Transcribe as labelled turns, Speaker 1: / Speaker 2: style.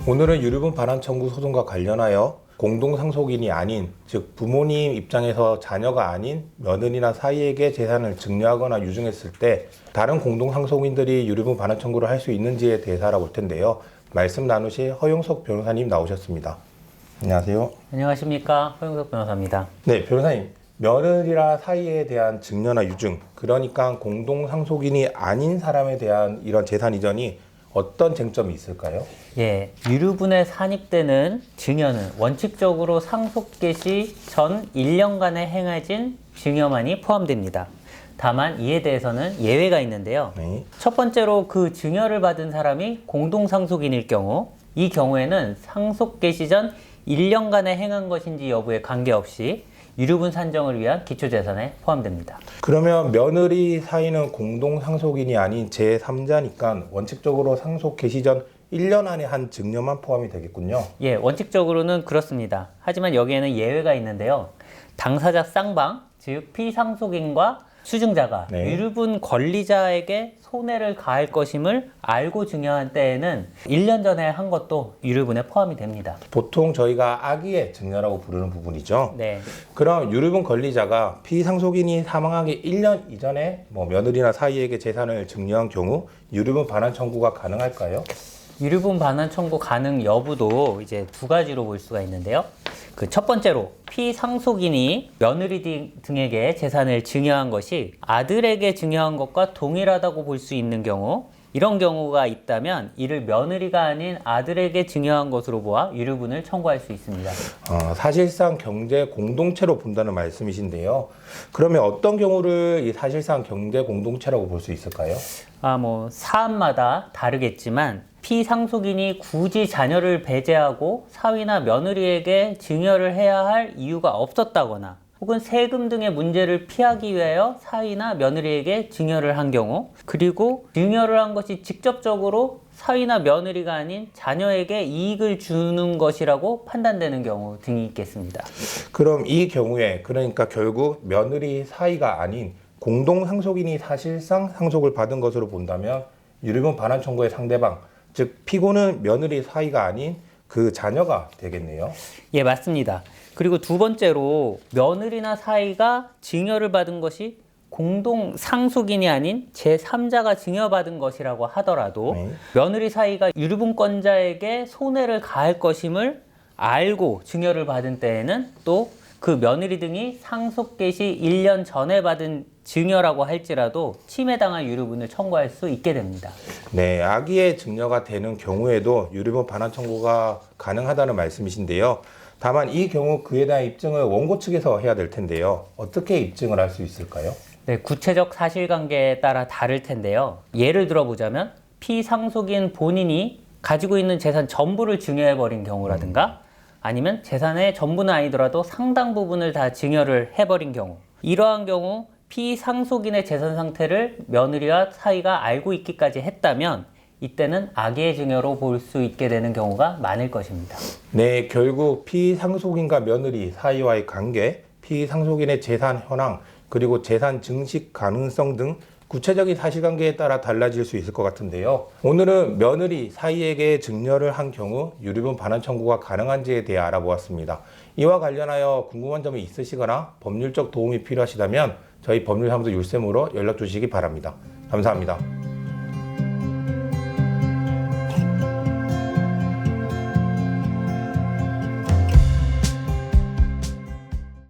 Speaker 1: 오늘은 유류분 반환 청구 소송과 관련하여 공동상속인이 아닌, 즉 부모님 입장에서 자녀가 아닌 며느리나 사이에게 재산을 증여하거나 유증했을 때 다른 공동상속인들이 유류분 반환 청구를 할 수 있는지에 대해서 알아볼 텐데요. 말씀 나누실 허용석 변호사님 나오셨습니다. 안녕하세요.
Speaker 2: 안녕하십니까, 허용석 변호사입니다.
Speaker 1: 네, 변호사님. 며느리나 사이에 대한 증여나 유증, 그러니까 공동상속인이 아닌 사람에 대한 이런 재산 이전이 어떤 쟁점이 있을까요?
Speaker 2: 예, 유류분에 산입되는 증여는 원칙적으로 상속 개시 전 1년간에 행해진 증여만이 포함됩니다. 다만 이에 대해서는 예외가 있는데요.
Speaker 1: 네.
Speaker 2: 첫 번째로 그 증여를 받은 사람이 공동상속인일 경우, 이 경우에는 상속 개시 전 1년간에 행한 것인지 여부에 관계없이 유류분 산정을 위한 기초재산에 포함됩니다.
Speaker 1: 그러면 며느리 사이는 공동상속인이 아닌 제3자니까 원칙적으로 상속 개시 전 1년 안에 한 증여만 포함이 되겠군요.
Speaker 2: 예, 원칙적으로는 그렇습니다. 하지만 여기에는 예외가 있는데요. 당사자 쌍방, 즉 피상속인과 수증자가
Speaker 1: 네.
Speaker 2: 유류분 권리자에게 손해를 가할 것임을 알고 증여한 때에는 1년 전에 한 것도 유류분에 포함이 됩니다.
Speaker 1: 보통 저희가 악의의 증여라고 부르는 부분이죠.
Speaker 2: 네.
Speaker 1: 그럼 유류분 권리자가 피상속인이 사망하기 1년 이전에 며느리나 사이에게 재산을 증여한 경우 유류분 반환 청구가 가능할까요?
Speaker 2: 유류분 반환 청구 가능 여부도 이제 두 가지로 볼 수가 있는데요. 그 첫 번째로 피상속인이 며느리 등에게 재산을 증여한 것이 아들에게 증여한 것과 동일하다고 볼 수 있는 경우, 이런 경우가 있다면 이를 며느리가 아닌 아들에게 증여한 것으로 보아 유류분을 청구할 수 있습니다.
Speaker 1: 사실상 경제 공동체로 본다는 말씀이신데요. 그러면 어떤 경우를 이 사실상 경제 공동체라고 볼 수 있을까요?
Speaker 2: 사안마다 다르겠지만 피상속인이 굳이 자녀를 배제하고 사위나 며느리에게 증여를 해야 할 이유가 없었다거나 혹은 세금 등의 문제를 피하기 위하여 사위나 며느리에게 증여를 한 경우, 그리고 증여를 한 것이 직접적으로 사위나 며느리가 아닌 자녀에게 이익을 주는 것이라고 판단되는 경우 등이 있겠습니다.
Speaker 1: 그럼 이 경우에 그러니까 결국 며느리 사이가 아닌 공동상속인이 사실상 상속을 받은 것으로 본다면 유류분 반환 청구의 상대방, 즉 피고는 며느리 사이가 아닌 그 자녀가 되겠네요.
Speaker 2: 예, 맞습니다. 그리고 두 번째로 며느리나 사이가 증여를 받은 것이 공동 상속인이 아닌 제3자가 증여받은 것이라고 하더라도
Speaker 1: 네.
Speaker 2: 며느리 사이가 유류분권자에게 손해를 가할 것임을 알고 증여를 받은 때에는 또 그 며느리 등이 상속 개시 1년 전에 받은 증여라고 할지라도 침해당한 유류분을 청구할 수 있게 됩니다.
Speaker 1: 네, 악의의 증여가 되는 경우에도 유류분 반환 청구가 가능하다는 말씀이신데요. 다만 이 경우 그에 대한 입증을 원고 측에서 해야 될 텐데요. 어떻게 입증을 할 수 있을까요?
Speaker 2: 네, 구체적 사실관계에 따라 다를 텐데요. 예를 들어보자면 피상속인 본인이 가지고 있는 재산 전부를 증여해버린 경우라든가 아니면 재산의 전부는 아니더라도 상당 부분을 다 증여를 해버린 경우, 이러한 경우 피상속인의 재산 상태를 며느리와 사이가 알고 있기까지 했다면 이때는 악의의 증여로 볼 수 있게 되는 경우가 많을 것입니다.
Speaker 1: 네, 결국 피상속인과 며느리 사이와의 관계, 피상속인의 재산 현황, 그리고 재산 증식 가능성 등 구체적인 사실관계에 따라 달라질 수 있을 것 같은데요. 오늘은 며느리 사이에게 증여를 한 경우 유류분 반환 청구가 가능한지에 대해 알아보았습니다. 이와 관련하여 궁금한 점이 있으시거나 법률적 도움이 필요하시다면 저희 법률사무소 율쌤으로 연락 주시기 바랍니다. 감사합니다.